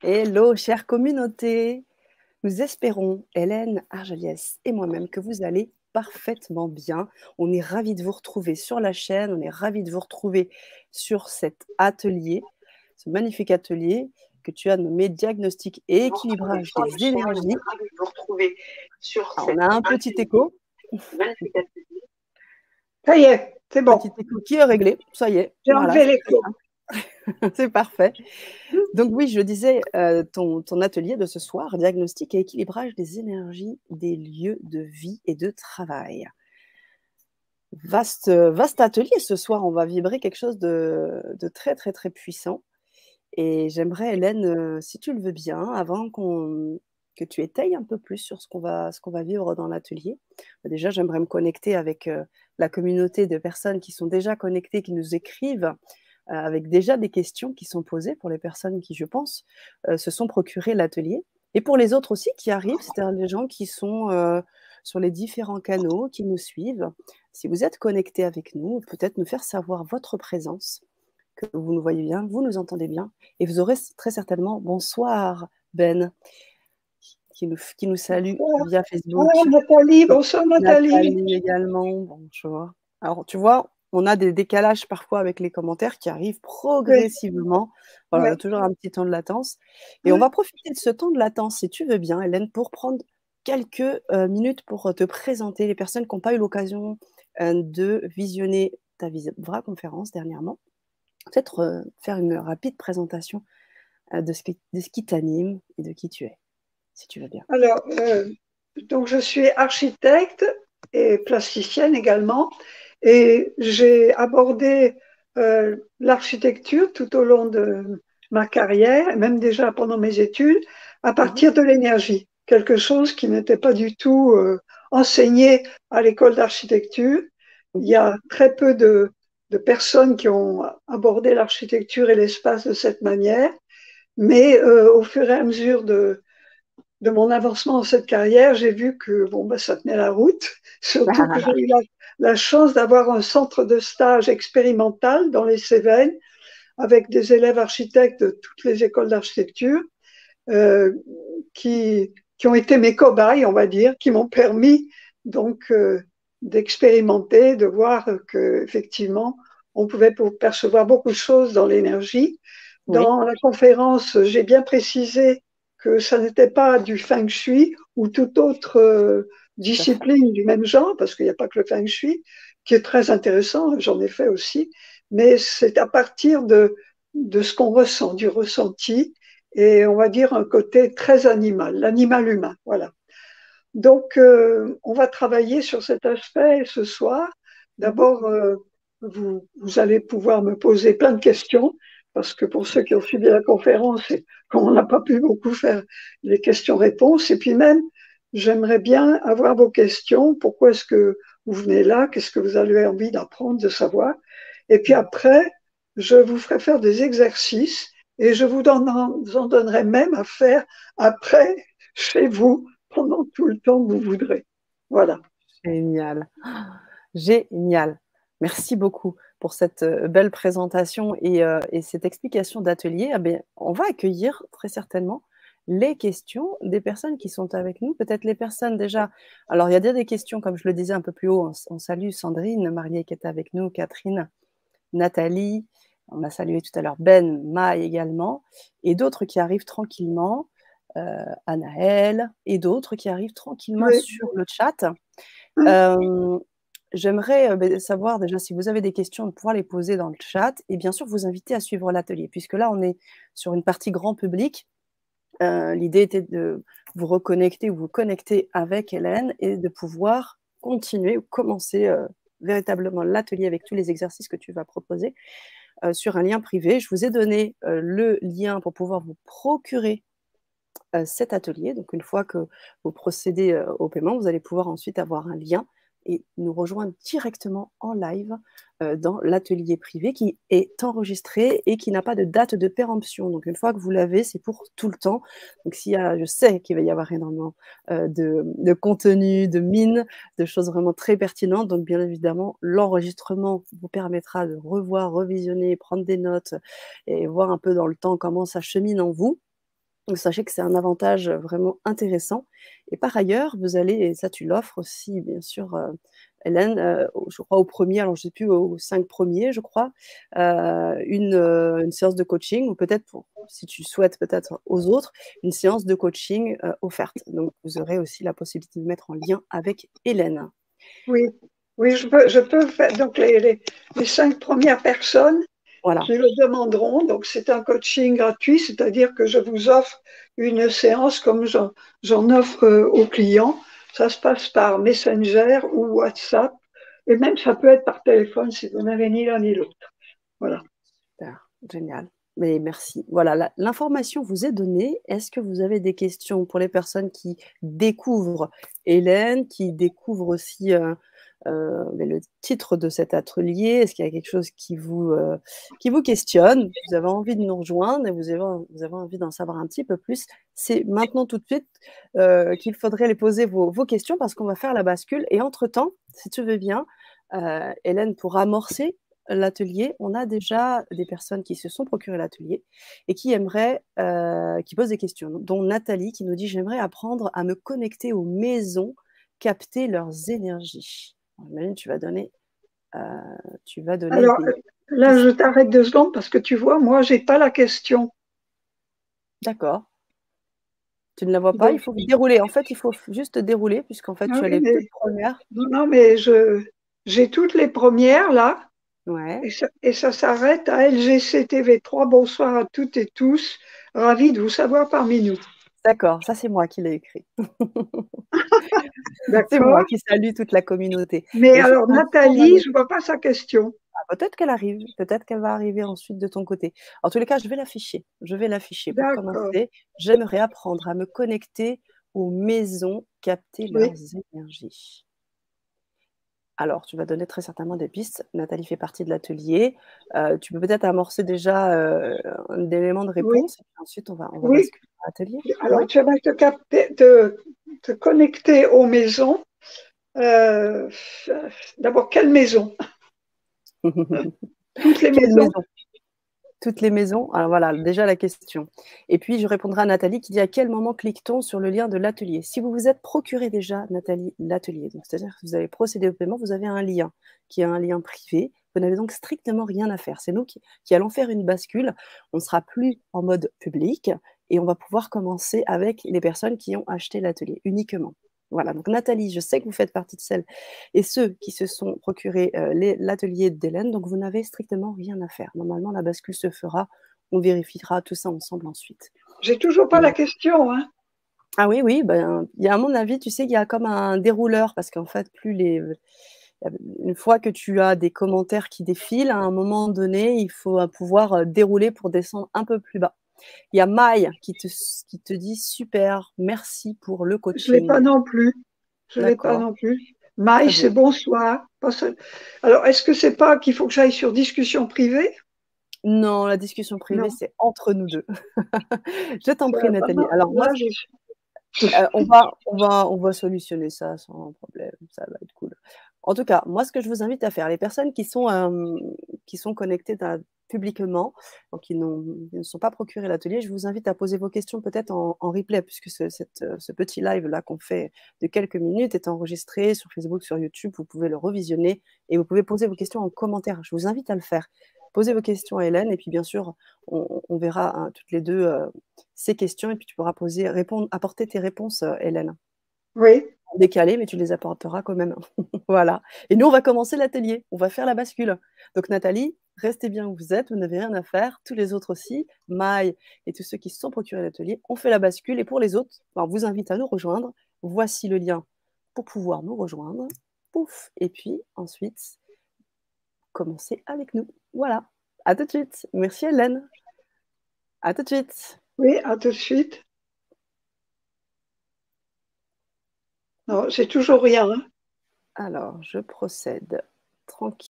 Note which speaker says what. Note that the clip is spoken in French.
Speaker 1: Hello, chère communauté. Nous espérons, Hélène Argeliès et moi-même, que vous allez parfaitement bien. On est ravis de vous retrouver sur la chaîne. On est ravis de vous retrouver sur cet atelier, ce magnifique atelier que tu as nommé Diagnostic et
Speaker 2: Vous retrouvez
Speaker 1: équilibrage
Speaker 2: sur
Speaker 1: des
Speaker 2: la chaîne, on
Speaker 1: énergies.
Speaker 2: est ravis de vous retrouver sur
Speaker 1: Alors, on
Speaker 2: cette
Speaker 1: a un petit écho.
Speaker 2: magnifique atelier. Ça y est, c'est bon.
Speaker 1: Petit écho qui est réglé. Ça y est.
Speaker 2: J'ai
Speaker 1: Voilà,
Speaker 2: enlevé
Speaker 1: c'est très
Speaker 2: l'écho.
Speaker 1: simple. C'est parfait. Donc oui, je disais, ton atelier de ce soir, diagnostic et équilibrage des énergies des lieux de vie et de travail. Vaste atelier ce soir, on va vibrer quelque chose de très très très puissant. Et j'aimerais, Hélène, si tu le veux bien, avant que tu étayes un peu plus sur ce qu'on va vivre dans l'atelier. Déjà, j'aimerais me connecter avec la communauté de personnes qui sont déjà connectées, qui nous écrivent, avec déjà des questions qui sont posées pour les personnes qui, je pense, se sont procurées l'atelier. Et pour les autres aussi qui arrivent, c'est-à-dire les gens qui sont sur les différents canaux, qui nous suivent. Si vous êtes connectés avec nous, peut-être nous faire savoir votre présence, que vous nous voyez bien, vous nous entendez bien, et vous aurez très certainement bonsoir Ben, qui nous salue
Speaker 2: Bonsoir.
Speaker 1: via
Speaker 2: Bonsoir
Speaker 1: Facebook.
Speaker 2: Nathalie, bonsoir Nathalie.
Speaker 1: Nathalie également, bonjour. Alors, tu vois, on a des décalages parfois avec les commentaires qui arrivent
Speaker 2: Oui,
Speaker 1: progressivement. Voilà, on a
Speaker 2: oui,
Speaker 1: toujours un petit temps de latence. Et on
Speaker 2: oui.
Speaker 1: va profiter de ce temps de latence, si tu veux bien, Hélène, pour prendre quelques minutes pour te présenter les personnes qui n'ont pas eu l'occasion de visionner ta vraie conférence dernièrement. Peut-être faire une rapide présentation de ce qui t'anime et de qui tu es, si tu veux bien.
Speaker 2: Alors, donc je suis architecte et plasticienne également, et j'ai abordé l'architecture tout au long de ma carrière, et même déjà pendant mes études, à
Speaker 1: Mhm.
Speaker 2: partir de l'énergie, quelque chose qui n'était pas du tout enseigné à l'école d'architecture. Il
Speaker 1: Mhm.
Speaker 2: y a très peu de personnes qui ont abordé l'architecture et l'espace de cette manière, mais au fur et à mesure de mon avancement dans cette carrière, j'ai vu que bon, bah, ça tenait la route, surtout que j'ai eu la chance d'avoir un centre de stage expérimental dans les Cévennes avec des élèves architectes de toutes les écoles d'architecture euh, qui ont été mes cobayes, on va dire, qui m'ont permis donc d'expérimenter, de voir que effectivement on pouvait percevoir beaucoup de choses dans l'énergie.
Speaker 1: Oui,
Speaker 2: Dans la conférence, j'ai bien précisé que ça n'était pas du feng shui ou toute autre
Speaker 1: tout à fait.
Speaker 2: discipline du même genre, parce qu'il n'y a pas que le feng shui, qui est très intéressant, j'en ai fait aussi, mais c'est à partir de ce qu'on ressent, du ressenti, et on va dire un côté très animal, l'animal humain, voilà. Donc, on va travailler sur cet aspect ce soir.
Speaker 1: Mhm.
Speaker 2: D'abord, vous allez pouvoir me poser plein de questions, parce que pour ceux qui ont suivi la conférence, on n'a pas pu beaucoup faire les questions-réponses, et puis même, j'aimerais bien avoir vos questions. Pourquoi est-ce que vous venez là? Qu'est-ce que vous avez envie d'apprendre, de savoir? Et puis après, je vous ferai faire des exercices et je vous en donnerai même à faire après chez vous pendant tout le temps que vous voudrez. Voilà.
Speaker 1: Génial. Génial. Merci beaucoup pour cette belle présentation et cette explication d'atelier. Ah ben, on va accueillir très certainement les questions des personnes qui sont avec nous. Peut-être les personnes déjà. Alors, il y a des questions, comme je le disais un peu plus haut. On salue Sandrine, Marie qui est avec nous, Catherine, Nathalie. On a salué tout à l'heure Ben, Maï également. Et d'autres qui arrivent tranquillement. Anaël et d'autres qui arrivent tranquillement
Speaker 2: Oui.
Speaker 1: sur le chat. Euh, J'aimerais savoir déjà si vous avez des questions, de pouvoir les poser dans le chat et bien sûr vous inviter à suivre l'atelier, puisque là on est sur une partie grand public. L'idée était de vous reconnecter ou vous connecter avec Hélène et de pouvoir continuer ou commencer véritablement l'atelier avec tous les exercices que tu vas proposer sur un lien privé. Je vous ai donné le lien pour pouvoir vous procurer cet atelier. Donc, une fois que vous procédez au paiement, vous allez pouvoir ensuite avoir un lien et nous rejoindre directement en live dans l'atelier privé qui est enregistré et qui n'a pas de date de péremption. Donc, une fois que vous l'avez, c'est pour tout le temps. Donc, je sais qu'il va y avoir énormément de contenu, de mines, de choses vraiment très pertinentes. Donc, bien évidemment, l'enregistrement vous permettra de revoir, revisionner, prendre des notes et voir un peu dans le temps comment ça chemine en vous. Donc, sachez que c'est un avantage vraiment intéressant. Et par ailleurs, vous allez, et ça tu l'offres aussi, bien sûr, Hélène, je crois au premier, alors je ne sais plus, aux 5 premiers, je crois, une séance de coaching, ou peut-être, si tu souhaites peut-être aux autres, une séance de coaching offerte. Donc, vous aurez aussi la possibilité de mettre en lien avec Hélène.
Speaker 2: Oui, oui, je peux faire. Donc, les 5 premières personnes
Speaker 1: Voilà.
Speaker 2: qui le demanderont, donc c'est un coaching gratuit, c'est-à-dire que je vous offre une séance comme j'en offre aux clients. Ça se passe par Messenger ou WhatsApp, et même ça peut être par téléphone si vous n'avez ni l'un ni l'autre. Voilà.
Speaker 1: Super, génial. Mais merci. Voilà, l'information vous est donnée. Est-ce que vous avez des questions pour les personnes qui découvrent Hélène, qui découvrent aussi le titre de cet atelier? Est-ce qu'il y a quelque chose qui vous questionne? Vous avez envie de nous rejoindre et vous avez envie d'en savoir un petit peu plus? C'est maintenant tout de suite qu'il faudrait les poser vos questions, parce qu'on va faire la bascule. Et entre-temps, si tu veux bien, Hélène, pour amorcer l'atelier, on a déjà des personnes qui se sont procurées l'atelier et qui aimeraient, qui posent des questions, dont Nathalie qui nous dit: j'aimerais apprendre à me connecter aux maisons, capter leurs énergies. Imagine, tu vas donner
Speaker 2: Alors
Speaker 1: des
Speaker 2: là,
Speaker 1: pistes.
Speaker 2: je t'arrête 2 secondes parce que tu vois, moi, j'ai pas la question.
Speaker 1: D'accord. Tu ne la vois pas, il
Speaker 2: Donc,
Speaker 1: faut dérouler. En fait, il faut juste dérouler, puisqu'en fait,
Speaker 2: ah
Speaker 1: tu as
Speaker 2: oui,
Speaker 1: les toutes
Speaker 2: mais
Speaker 1: premières.
Speaker 2: non, non, mais j'ai toutes les premières là.
Speaker 1: Ouais.
Speaker 2: Et ça s'arrête à LGCTV3. Bonsoir à toutes et tous. Ravi de vous savoir parmi nous.
Speaker 1: D'accord, ça c'est moi qui l'ai écrit. C'est moi
Speaker 2: D'accord.
Speaker 1: qui salue toute la communauté.
Speaker 2: Mais
Speaker 1: Et
Speaker 2: alors,
Speaker 1: effectivement,
Speaker 2: Nathalie, je ne vois pas sa question.
Speaker 1: peut-être qu'elle arrive, peut-être qu'elle va arriver ensuite de ton côté. En tous les cas, je vais l'afficher. Je vais l'afficher. Pour
Speaker 2: D'accord.
Speaker 1: commencer, j'aimerais apprendre à me connecter aux maisons, capter leurs
Speaker 2: Oui.
Speaker 1: énergies. Alors, tu vas donner très certainement des pistes. Nathalie fait partie de l'atelier. Tu peux peut-être amorcer déjà un élément de
Speaker 2: Oui.
Speaker 1: réponse. Et puis ensuite, on va
Speaker 2: Oui.
Speaker 1: basculer dans l'atelier.
Speaker 2: Alors,
Speaker 1: Oui.
Speaker 2: tu vas te connecter aux maisons. Euh, D'abord, quelle maison? Toutes les
Speaker 1: Quelle
Speaker 2: maisons?
Speaker 1: maison? Toutes les maisons? Alors voilà, déjà la question. Et puis, je répondrai à Nathalie qui dit: à quel moment clique-t-on sur le lien de l'atelier? Si vous vous êtes procuré déjà, Nathalie, l'atelier, donc c'est-à-dire que vous avez procédé au paiement, vous avez un lien qui est un lien privé. Vous n'avez donc strictement rien à faire. C'est nous qui allons faire une bascule. On ne sera plus en mode public et on va pouvoir commencer avec les personnes qui ont acheté l'atelier uniquement. Voilà, donc Nathalie, je sais que vous faites partie de celles et ceux qui se sont procurés l'atelier d'Hélène, donc vous n'avez strictement rien à faire. Normalement, la bascule se fera, on vérifiera tout ça ensemble ensuite.
Speaker 2: J'ai toujours pas la
Speaker 1: Et-
Speaker 2: question, hein.
Speaker 1: ah oui, oui, ben, il y a, à mon avis, tu sais, il y a comme un dérouleur, parce qu'en fait, une fois que tu as des commentaires qui défilent, à un moment donné, il faut pouvoir dérouler pour descendre un peu plus bas. Il y a Maï qui te dit: super, merci pour le
Speaker 2: Je l'ai pas
Speaker 1: coaching.
Speaker 2: non plus. Je l'ai pas
Speaker 1: D'accord,
Speaker 2: non plus.
Speaker 1: très
Speaker 2: Maï, c'est
Speaker 1: bien.
Speaker 2: bonsoir. Alors, est-ce que c'est pas qu'il faut que j'aille sur discussion privée?
Speaker 1: Non, la discussion privée,
Speaker 2: Non.
Speaker 1: c'est entre nous deux. Je t'en prie, Nathalie.
Speaker 2: Vraiment,
Speaker 1: Alors, moi,
Speaker 2: là,
Speaker 1: on va solutionner ça sans problème. Ça va être cool. En tout cas, moi, ce que je vous invite à faire, les personnes qui sont connectées publiquement, donc qui ne sont pas procurées l'atelier, je vous invite à poser vos questions peut-être en replay, puisque ce petit live-là qu'on fait de quelques minutes est enregistré sur Facebook, sur YouTube. Vous pouvez le revisionner et vous pouvez poser vos questions en commentaire. Je vous invite à le faire. Posez vos questions à Hélène et puis bien sûr, on verra hein, toutes les deux ces questions et puis tu pourras apporter tes réponses, Hélène.
Speaker 2: oui.
Speaker 1: Décalées, mais tu les apporteras quand même. Voilà. Et nous, on va commencer l'atelier. On va faire la bascule. Donc, Nathalie, restez bien où vous êtes. Vous n'avez rien à faire. Tous les autres aussi, Maï et tous ceux qui se sont procurés l'atelier, on fait la bascule. Et pour les autres, on vous invite à nous rejoindre. Voici le lien pour pouvoir nous rejoindre. Pouf. Et puis, ensuite, commencez avec nous. Voilà. À tout de suite. Merci, Hélène. À tout de suite.
Speaker 2: Oui, à tout de suite. Non, j'ai toujours rien, hein.
Speaker 1: Alors, je procède tranquille.